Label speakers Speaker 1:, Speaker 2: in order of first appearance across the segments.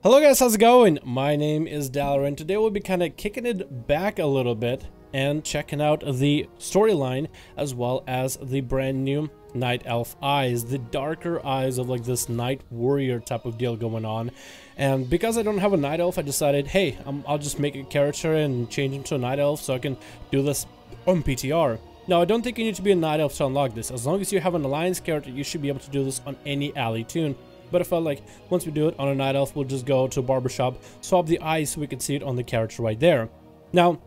Speaker 1: Hello guys, how's it going? My name is Dallar and today we'll be kind of kicking it back a little bit and checking out the storyline as well as the brand new Night Elf eyes, the darker eyes of like this Night Warrior type of deal going on. And because I don't have a Night Elf, I decided, hey, I'll just make a character and change him to a Night Elf so I can do this on PTR. Now, I don't think you need to be a Night Elf to unlock this. As long as you have an Alliance character, you should be able to do this on any alley tune. But I felt like once we do it on a Night Elf, we'll just go to a barbershop, swap the eyes so we can see it on the character right there. Now,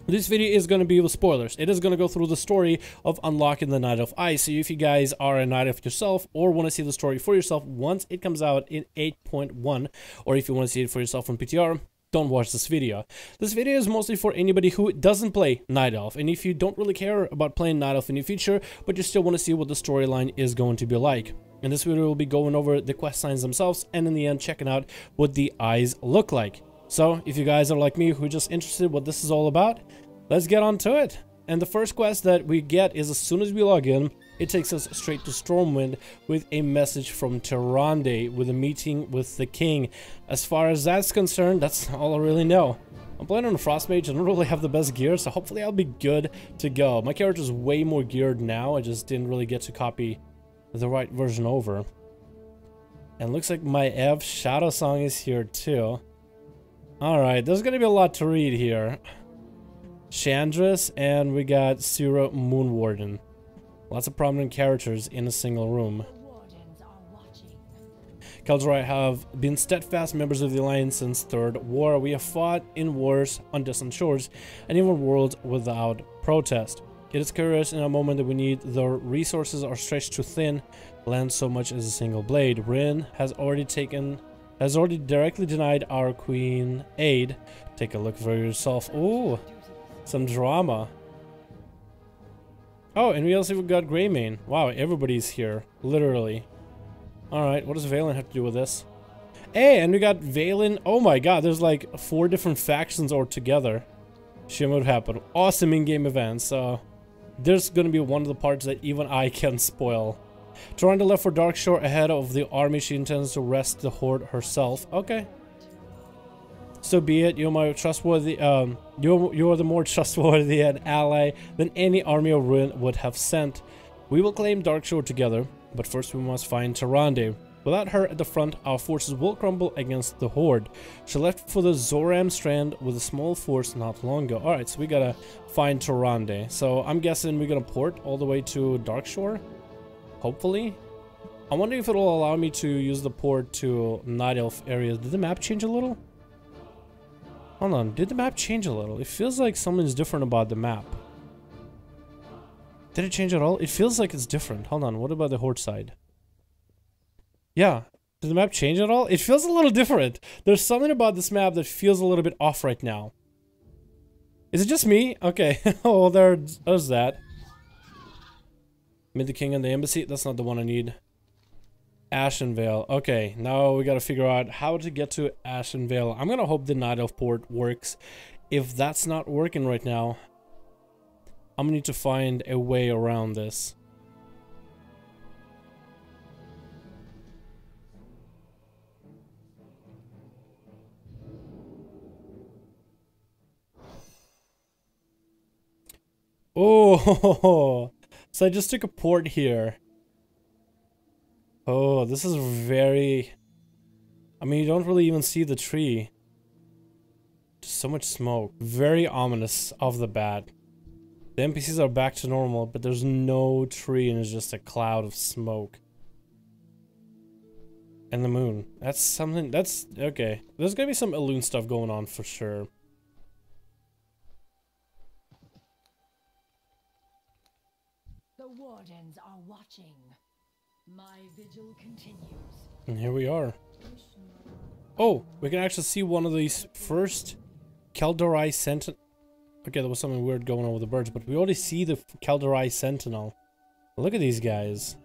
Speaker 1: this video is going to be with spoilers. It is going to go through the story of unlocking the Night Elf eyes. So if you guys are a Night Elf yourself or want to see the story for yourself once it comes out in 8.1, or if you want to see it for yourself on PTR, don't watch this video. This video is mostly for anybody who doesn't play Night Elf, and if you don't really care about playing Night Elf in the future, but you still want to see what the storyline is going to be like. In this video, we'll be going over the quest lines themselves, and in the end, checking out what the eyes look like. So, if you guys are like me, who are just interested in what this is all about, let's get on to it. And the first quest that we get is as soon as we log in, it takes us straight to Stormwind with a message from Tyrande with a meeting with the king. As far as that's concerned, that's all I really know. I'm playing on a Frost Mage, I don't really have the best gear, so hopefully I'll be good to go. My character's way more geared now, I just didn't really get to copy the right version over. And looks like my Ev Shadow Song is here too. Alright, there's gonna be a lot to read here. Chandris, and we got Sura Moonwarden. Lots of prominent characters in a single room. Kaldorite have been steadfast members of the Alliance since Third War. We have fought in wars on distant shores and even worlds without protest. It is curious in a moment that we need the resources are stretched too thin, land so much as a single blade. Rin has already directly denied our queen aid. Take a look for yourself. Ooh, some drama. Oh, and we also got Greymane. Wow, everybody's here, literally. Alright, what does Valen have to do with this? Hey, and we got Valen. Oh my god, there's like 4 different factions all together. Shit would happen. Awesome in-game events, so there's gonna be one of the parts that even I can spoil. Tyrande left for Darkshore ahead of the army. She intends to wrest the horde herself. Okay. So be it. You're my trustworthy, you're the more trustworthy an ally than any army of Ruin would have sent. We will claim Darkshore together, but first we must find Tyrande. Without her at the front, our forces will crumble against the horde. She left for the Zoram Strand with a small force not long ago. Alright, so we gotta find Tyrande. So I'm guessing we're gonna port all the way to Darkshore. Hopefully. I wonder if it'll allow me to use the port to Night Elf areas. Did the map change a little? Hold on, did the map change a little? It feels like something's different about the map. Did it change at all? It feels like it's different. Hold on, what about the horde side? Yeah, did the map change at all? It feels a little different. There's something about this map that feels a little bit off right now. Is it just me? Okay, oh, there's that. Meet the king and the embassy. That's not the one I need. Ashenvale. Okay, now we gotta figure out how to get to Ashenvale. I'm gonna hope the Night Elf port works. If that's not working right now, I'm gonna need to find a way around this. Oh, so I just took a port here. Oh, this is very... I mean, you don't really even see the tree. Just so much smoke. Very ominous off the bat. The NPCs are back to normal, but there's no tree and it's just a cloud of smoke. And the moon. That's something... That's... Okay. There's gonna be some Elune stuff going on for sure.
Speaker 2: The wardens are watching. My vigil continues.
Speaker 1: And here we are. Oh, we can actually see one of these first Kaldorite Sentinel. Okay, there was something weird going on with the birds, but we already see the Kaldorite Sentinel. Look at these guys.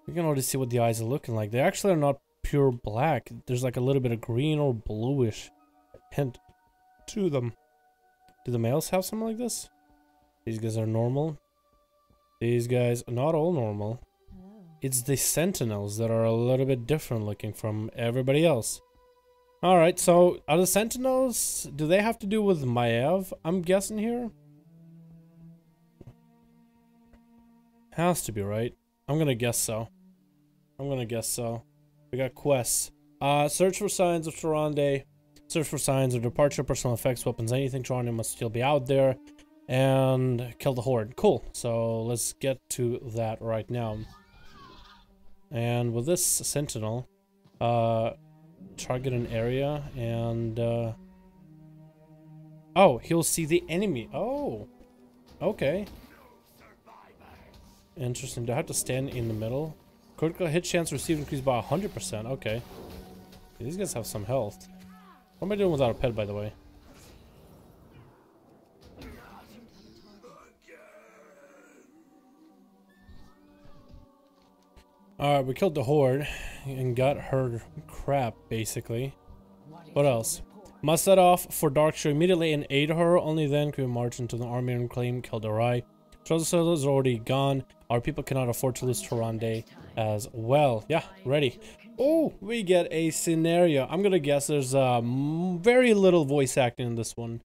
Speaker 1: We can already see what the eyes are looking like. They actually are not pure black. There's like a little bit of green or bluish hint to them. Do the males have something like this? These guys are normal. These guys are not all normal. It's the sentinels that are a little bit different looking from everybody else. Alright, so are the Sentinels, do they have to do with Maev, I'm guessing here? Has to be, right? I'm gonna guess so. We got quests. Search for signs of Tyrande. Search for signs of departure, personal effects, weapons, anything. Tyrande must still be out there. And kill the Horde. Cool. So let's get to that right now. And with this Sentinel, target an area and oh, he'll see the enemy. Oh, okay. Interesting. Do I have to stand in the middle? Critical hit chance received increased by 100%. Okay. These guys have some health. What am I doing without a pet, by the way? Alright, we killed the Horde and got her crap, basically. What else? Must set off for Darkshire immediately and aid her. Only then can we march into the army and claim Keldarai. Trozzel is already gone. Our people cannot afford to lose Tyrande as well. Yeah, ready. Oh, we get a scenario. I'm gonna guess there's very little voice acting in this one.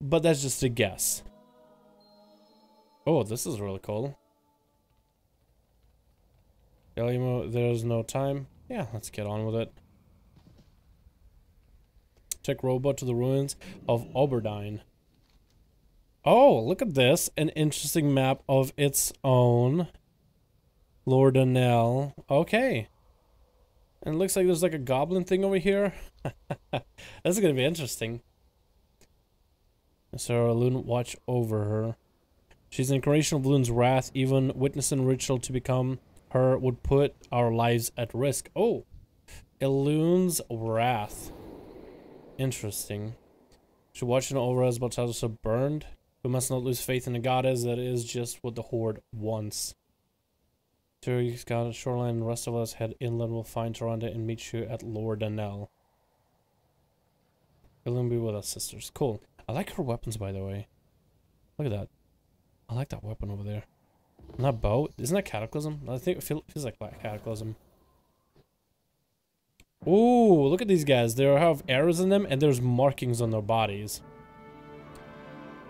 Speaker 1: But that's just a guess. Oh, this is really cool. There's no time. Yeah, let's get on with it. Take rowboat to the ruins of Oberdine. Oh, look at this. An interesting map of its own. Lordanelle. Okay. And it looks like there's like a goblin thing over here. That's gonna be interesting. So Loon watch over her. She's an incarnation of Loon's wrath. Even witnessing ritual to become her would put our lives at risk. Oh, Elun's wrath. Interesting. She watching over us, but also burned. We must not lose faith in the goddess. That is just what the Horde wants. Terry's got a shoreline. The rest of us head inland. We'll find Tyrande and meet you at Lordanelle. Elun be with us, sisters. Cool. I like her weapons, by the way. Look at that. I like that weapon over there. And that bow, isn't that Cataclysm? I think it feels like Cataclysm. Ooh, look at these guys. They have arrows in them and there's markings on their bodies.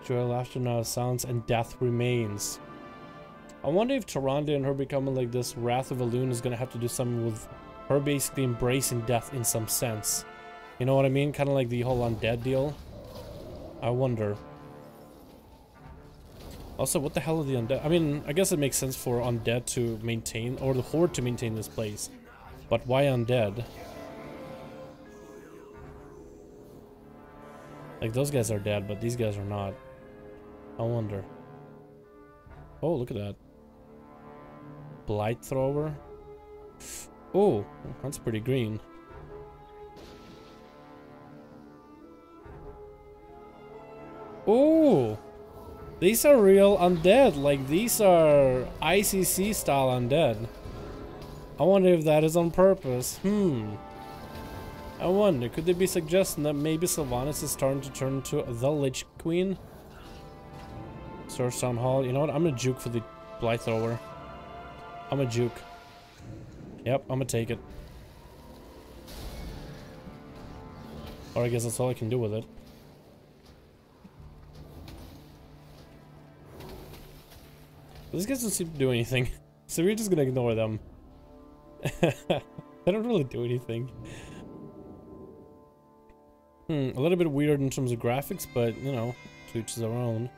Speaker 1: Joy, laughter now sounds and death remains. I wonder if Tyrande and her becoming like this Wrath of Elun is gonna have to do something with her basically embracing death in some sense. You know what I mean? Kind of like the whole undead deal. I wonder. Also, what the hell are the undead? I mean, I guess it makes sense for undead to maintain, or the Horde to maintain this place. But why undead? Like, those guys are dead, but these guys are not. I wonder. Oh, look at that. Blight Thrower. Oh, that's pretty green. Oh! These are real undead, like these are ICC style undead. I wonder if that is on purpose. I wonder, could they be suggesting that maybe Sylvanas is starting to turn into the Lich Queen? Source Town Hall, you know what, I'm gonna juke for the Blight Thrower. I'm a juke. Yep, I'm gonna take it. Or I guess that's all I can do with it. These guys don't seem to do anything, so we're just gonna ignore them. They don't really do anything. A little bit weird in terms of graphics, but, you know, to each their own.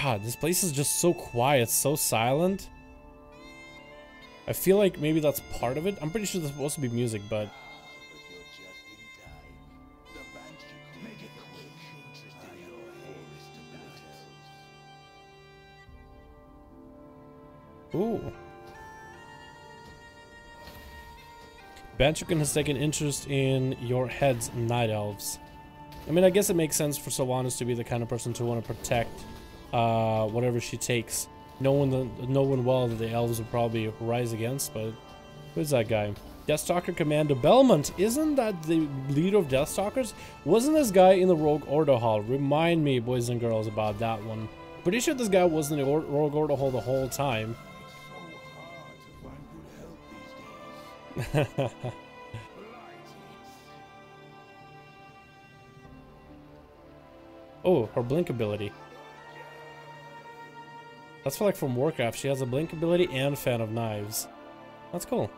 Speaker 1: God, this place is just so quiet, so silent. I feel like maybe that's part of it. I'm pretty sure there's supposed to be music, but... Ooh. Banchukin has taken interest in your head's night elves. I mean, I guess it makes sense for Sylvanas to be the kind of person to want to protect whatever she takes. Knowing well that the elves will probably rise against, but who's that guy? Deathstalker Commander Belmont. Isn't that the leader of Deathstalkers? Wasn't this guy in the Rogue Order Hall? Remind me, boys and girls, about that one. Pretty sure this guy was in the Rogue Order Hall the whole time. Oh, her blink ability. That's for like from Warcraft. She has a blink ability and fan of knives. That's cool.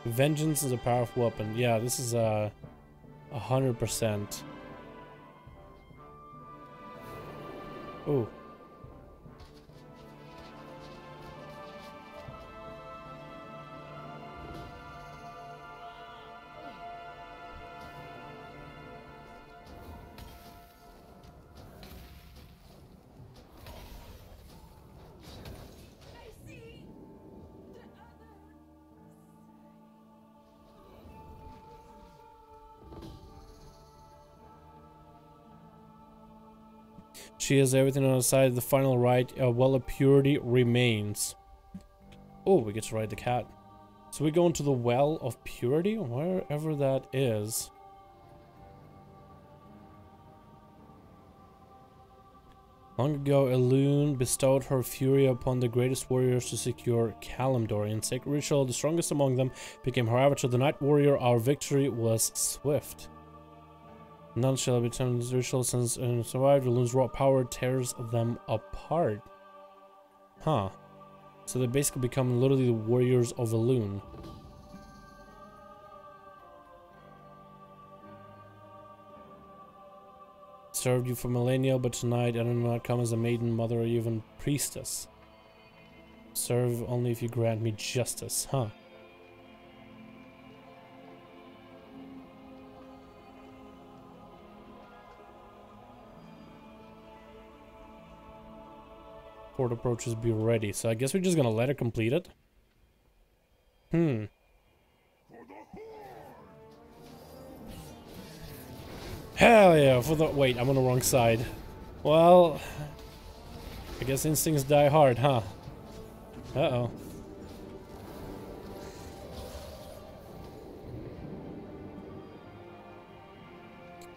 Speaker 1: Vengeance is a powerful weapon. Yeah, this is 100%. Oh. She has everything on her side. The final right, a well of purity remains. Oh, we get to ride the cat. So we go into the well of purity, wherever that is. Long ago, Elune bestowed her fury upon the greatest warriors to secure Kalimdor. In sacred ritual, the strongest among them became her avatar. The night warrior, our victory was swift. None shall be turned to ritual since survived. Elune's raw power tears them apart. Huh. So they basically become literally the warriors of Elune. Served you for millennia, but tonight I do not come as a maiden, mother, or even priestess. Serve only if you grant me justice, huh? Port approaches, be ready. So I guess we're just gonna let her complete it. Hell yeah, for the... Wait, I'm on the wrong side. Well... I guess instincts die hard, huh? Uh-oh.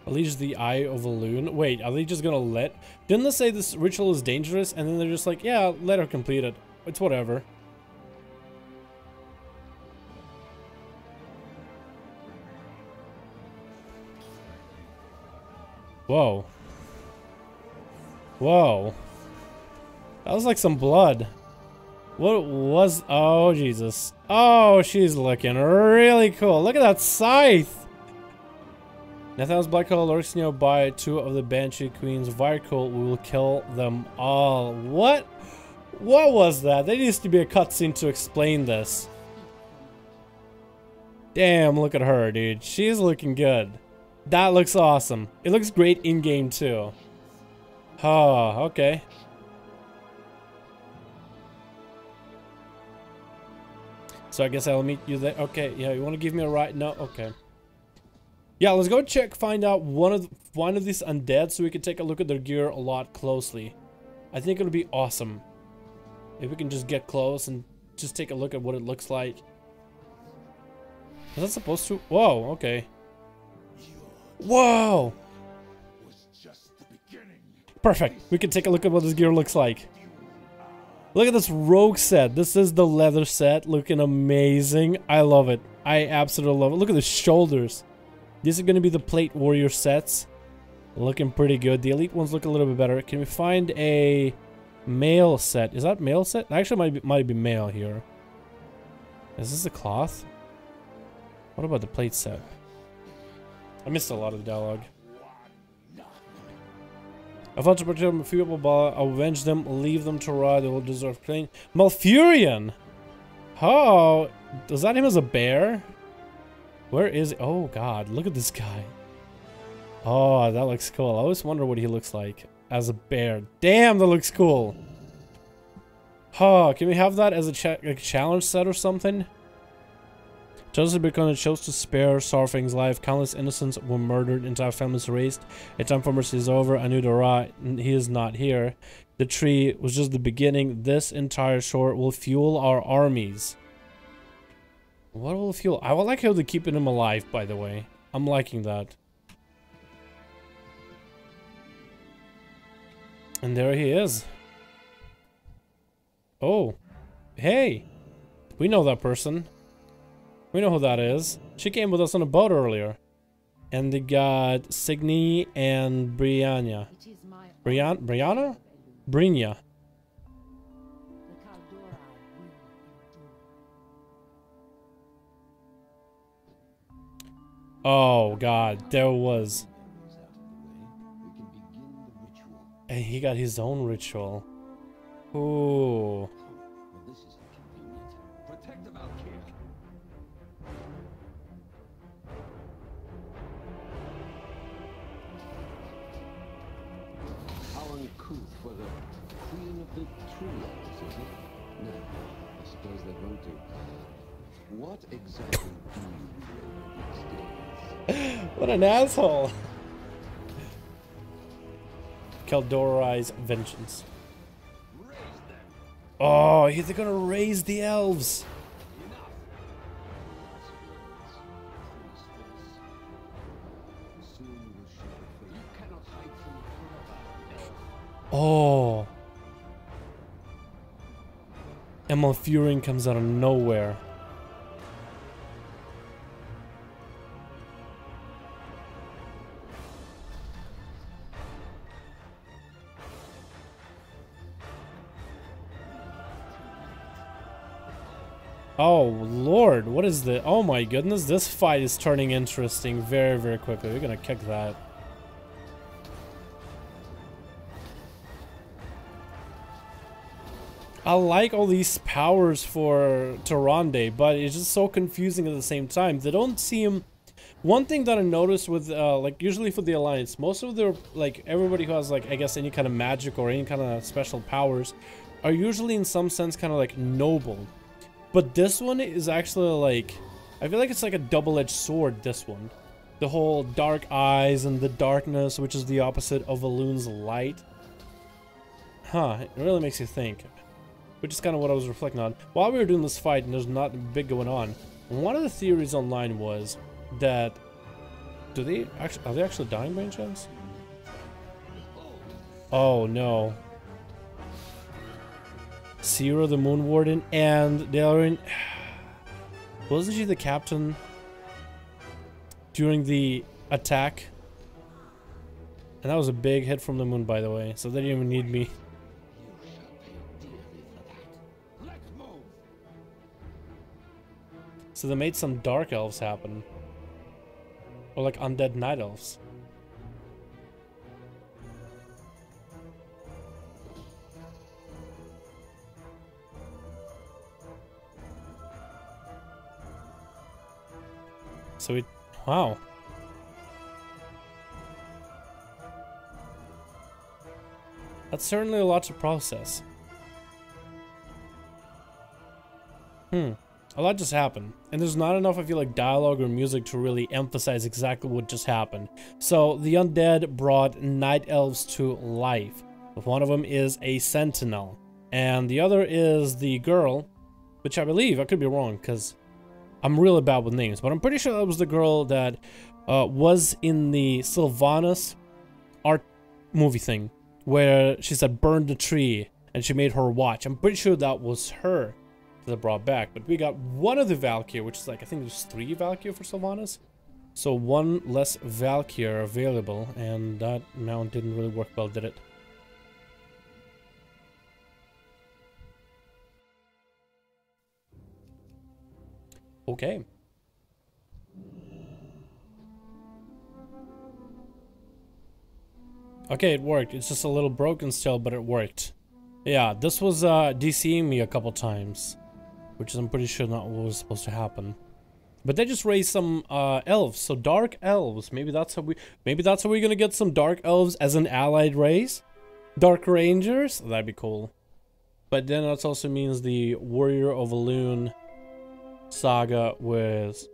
Speaker 1: Unleash the Eye of Elune. Wait, are they just gonna let... Didn't they say this ritual is dangerous? And then they're just like, yeah, let her complete it. It's whatever. Whoa. Whoa. That was like some blood. What was... Oh, Jesus. Oh, she's looking really cool. Look at that scythe. Nathan's black hole lurks nearby. Two of the Banshee Queen's Virkul. We will kill them all. What? What was that? There needs to be a cutscene to explain this. Damn, look at her, dude. She's looking good. That looks awesome. It looks great in-game, too. Oh, okay. So I guess I'll meet you there. Okay, yeah, you want to give me a ride? No? Okay. Yeah, let's go check, find out one of these undead so we can take a look at their gear a lot closely. I think it'll be awesome if we can just get close and just take a look at what it looks like. Is that supposed to? Whoa, okay. Whoa! Perfect. We can take a look at what this gear looks like. Look at this rogue set. This is the leather set, looking amazing. I love it. I absolutely love it. Look at the shoulders. These are going to be the plate warrior sets. Looking pretty good. The elite ones look a little bit better. Can we find a male set? Is that male set? Actually, might be male here. Is this a cloth? What about the plate set? I missed a lot of the dialogue. I thought to protect them, a few people, but I'll avenge them, leave them to rot. They will deserve clean. Malfurion! Oh, is that him as a bear? Where is he? Oh god, look at this guy. Oh, that looks cool. I always wonder what he looks like as a bear. Damn, that looks cool. Oh, can we have that as a challenge set or something? Joseph Bacon chose to spare Sarfang's life. Countless innocents were murdered, entire families erased. A time for mercy is over. I knew the right. He is not here. The tree was just the beginning. This entire shore will fuel our armies. What will fuel? I would like how they're keeping him alive, by the way. I'm liking that. And there he is. Oh. Hey. We know that person. We know who that is. She came with us on a boat earlier. And they got Signy and Brianna. Brianna? Brina. Oh god, there was. And he got his own ritual. Ooh.
Speaker 3: For the Queen of the Trios, is it? No, I suppose that won't do. What exactly do you know these days?
Speaker 1: What an asshole! Keldorai's vengeance. Oh, they're gonna raise the elves! Oh. Emil Furing comes out of nowhere. Oh lord, what is the— oh my goodness, this fight is turning interesting very, very quickly. We're gonna kick that. I like all these powers for Tyrande, but it's just so confusing at the same time. They don't seem— one thing that I noticed with, like, usually for the Alliance, most of their, like, everybody who has, like, I guess any kind of magic or any kind of special powers are usually in some sense kind of, like, noble. But this one is actually, like, I feel like it's like a double-edged sword, this one. The whole dark eyes and the darkness, which is the opposite of Elun's light. Huh, it really makes you think. Which is kind of what I was reflecting on. While we were doing this fight and there's nothing big going on, one of the theories online was that— are they actually dying by any chance? Oh no. Zero the Moon Warden and Dalaran. Wasn't she the captain during the attack? And that was a big hit from the moon, by the way, so they didn't even need me. So they made some dark elves happen. Or like undead night elves. So we— wow. That's certainly a lot to process. A lot just happened, and there's not enough, I feel like, dialogue or music to really emphasize exactly what just happened. So the undead brought night elves to life. One of them is a sentinel, and the other is the girl, which I believe— I could be wrong because I'm really bad with names, but I'm pretty sure that was the girl that was in the Sylvanas art movie thing, where she said burn the tree, and she made her watch. I'm pretty sure that was her that brought back. But we got one of the Valkyr, which is like, I think there's 3 Valkyr for Sylvanas, so 1 less Valkyr available, and that mount didn't really work well, did it? Okay. Okay, it worked. It's just a little broken still, but it worked. Yeah, this was DCing me a couple times, which is, I'm pretty sure, not what was supposed to happen. But they just raised some elves, so dark elves. Maybe that's how we're gonna get some dark elves as an allied race. Dark Rangers, that'd be cool. But then that also means the Warrior of Elune saga with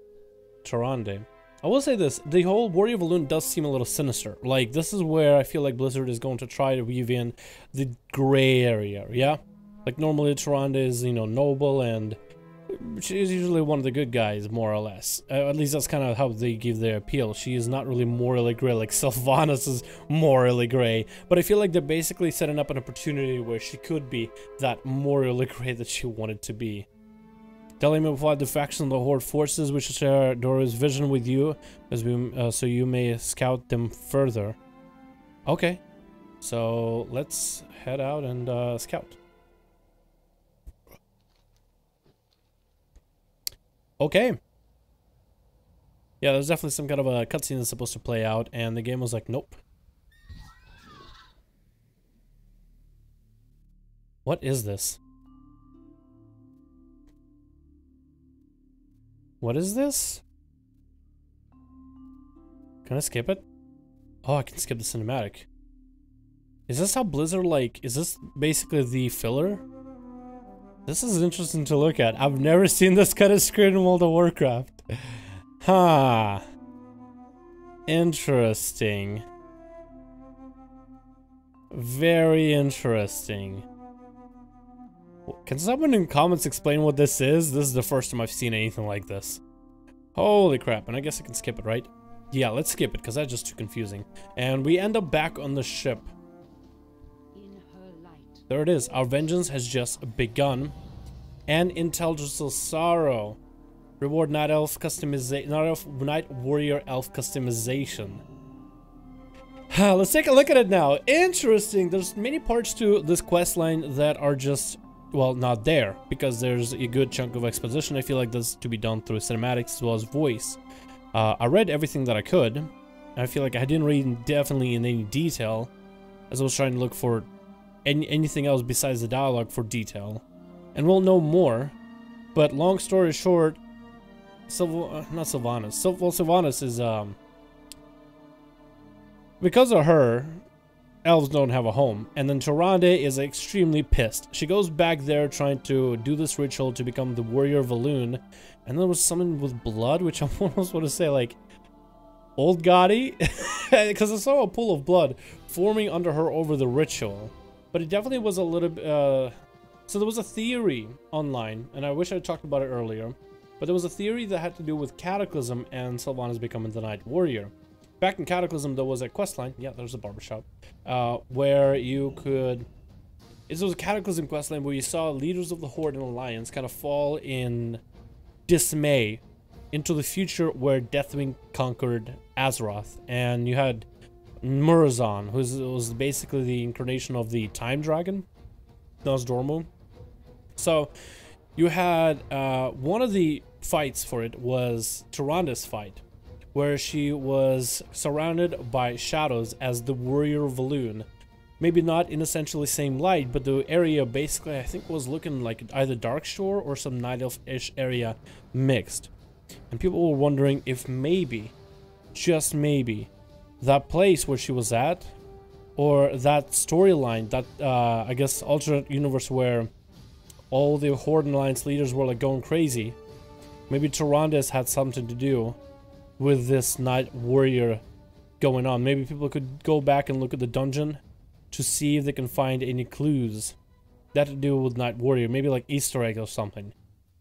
Speaker 1: Tyrande. I will say this, the whole Warrior of Elune does seem a little sinister. Like, this is where I feel like Blizzard is going to try to weave in the gray area, yeah? Like, normally Tyrande is, you know, noble, and she's usually one of the good guys, more or less. At least that's kind of how they give their appeal. She is not really morally gray, like Sylvanas is morally gray. But I feel like they're basically setting up an opportunity where she could be that morally gray that she wanted to be. Telling me about the faction of the Horde forces, which share Dora's vision with you, as we, so you may scout them further. Okay, so let's head out and scout. Okay. Yeah, there's definitely some kind of a cutscene that's supposed to play out, and the game was like, nope. What is this? What is this? Can I skip it? Oh, I can skip the cinematic. Is this how Blizzard, like, is this basically the filler? This is interesting to look at. I've never seen this kind of screen in World of Warcraft. Huh. Interesting. Very interesting. Can someone in comments explain what this is? This is the first time I've seen anything like this. Holy crap, and I guess I can skip it, right? Yeah, let's skip it, because that's just too confusing. And we end up back on the ship. There it is. Our vengeance has just begun. And intelligible sorrow. Reward Night Elf customization. Night Warrior Elf customization. Let's take a look at it now. Interesting. There's many parts to this questline that are just, well, not there, because there's a good chunk of exposition. I feel like this to be done through cinematics as well as voice. I read everything that I could. I feel like I didn't read definitely in any detail, as I was trying to look for anything else besides the dialogue for detail. And we'll know more. But long story short, not Sylvanas. Well, Sylvanas is because of her, elves don't have a home. And then Tyrande is extremely pissed. She goes back there trying to do this ritual to become the warrior of Valoon. And there was someone with blood, which I almost want to say like old Gotti, because I saw a pool of blood forming under her over the ritual. But it definitely was a little bit, so there was a theory online, and I wish I talked about it earlier, but there was a theory that had to do with Cataclysm and Sylvanas becoming the Night Warrior. Back in Cataclysm, there was a questline, yeah, there's a barbershop, where you could, it was a Cataclysm questline where you saw leaders of the Horde and Alliance kind of fall in dismay into the future where Deathwing conquered Azeroth, and you had Murazan, who was basically the incarnation of the Time Dragon, Nosdormu. So you had one of the fights for it was Tyranda's fight, where she was surrounded by shadows as the warrior of Valoon. Maybe not in essentially same light, but the area basically I think was looking like either Darkshore or some Night Elf-ish area mixed. And people were wondering if maybe, just maybe, that place where she was at, or that storyline, that I guess alternate universe where all the Horde and Alliance leaders were like going crazy, maybe Tyranda's had something to do with this Night Warrior going on. Maybe people could go back and look at the dungeon to see if they can find any clues that to do with Night Warrior, maybe like Easter egg or something,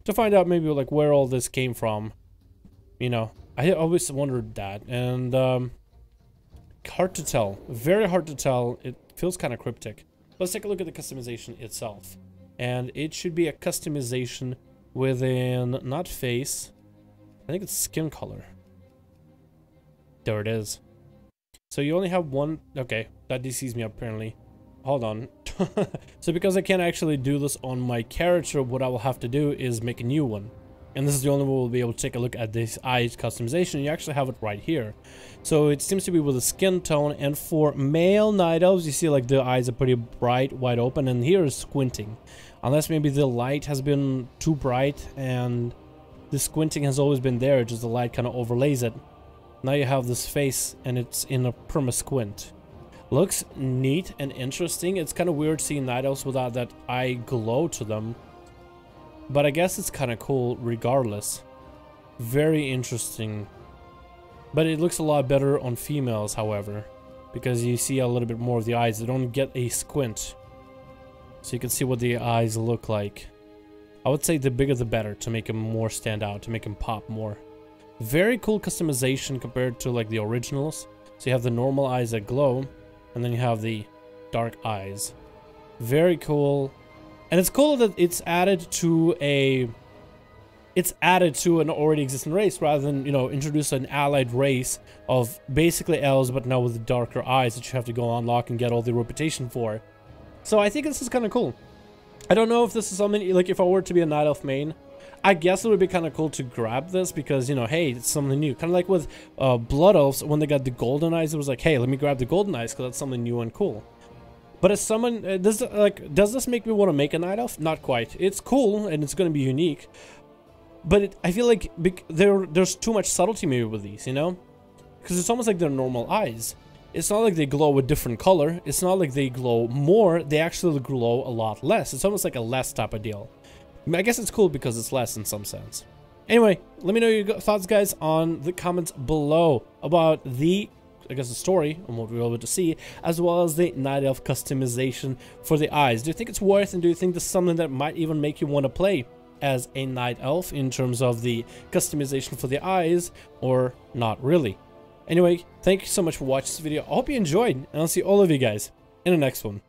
Speaker 1: to find out maybe like where all this came from. You know, I always wondered that, and hard to tell, very hard to tell. It feels kind of cryptic. Let's take a look at the customization itself, and it should be a customization within not face, I think it's skin color. There it is. So you only have one. Okay, that DCs me apparently. Hold on. So because I can't actually do this on my character, what I will have to do is make a new one. And this is the only way we'll be able to take a look at this eyes customization. You actually have it right here. So it seems to be with a skin tone, and for male night elves, you see like the eyes are pretty bright, wide open, and here is squinting. Unless maybe the light has been too bright and the squinting has always been there, just the light kind of overlays it. Now you have this face and it's in a perma squint. Looks neat and interesting. It's kind of weird seeing night elves without that eye glow to them, but I guess it's kind of cool regardless. Very interesting. But it looks a lot better on females, however, because you see a little bit more of the eyes. They don't get a squint, so you can see what the eyes look like. I would say the bigger the better, to make them more stand out, to make them pop more. Very cool customization compared to like the originals. So you have the normal eyes that glow, and then you have the dark eyes. Very cool. And it's cool that it's added to a it's added to an already existing race rather than, you know, introduce an allied race of basically elves but now with darker eyes that you have to go unlock and get all the reputation for. So I think this is kind of cool. I don't know if this is something, like, if I were to be a Night Elf main, I guess it would be kind of cool to grab this because, you know, hey, it's something new. Kind of like with Blood Elves, when they got the golden eyes, it was like, hey, let me grab the golden eyes because that's something new and cool. But as someone, does this make me want to make a Night Elf? Not quite. It's cool and it's going to be unique. But I feel like there's too much subtlety maybe with these, you know? Because it's almost like they're normal eyes. It's not like they glow a different color. It's not like they glow more. They actually glow a lot less. It's almost like a less type of deal. I guess it's cool because it's less in some sense. Anyway, let me know your thoughts, guys, on the comments below about the, I guess, the story and what we're able to see, as well as the Night Elf customization for the eyes. Do you think it's worth, and do you think this is something that might even make you want to play as a Night Elf in terms of the customization for the eyes, or not really? Anyway, thank you so much for watching this video. I hope you enjoyed, and I'll see all of you guys in the next one.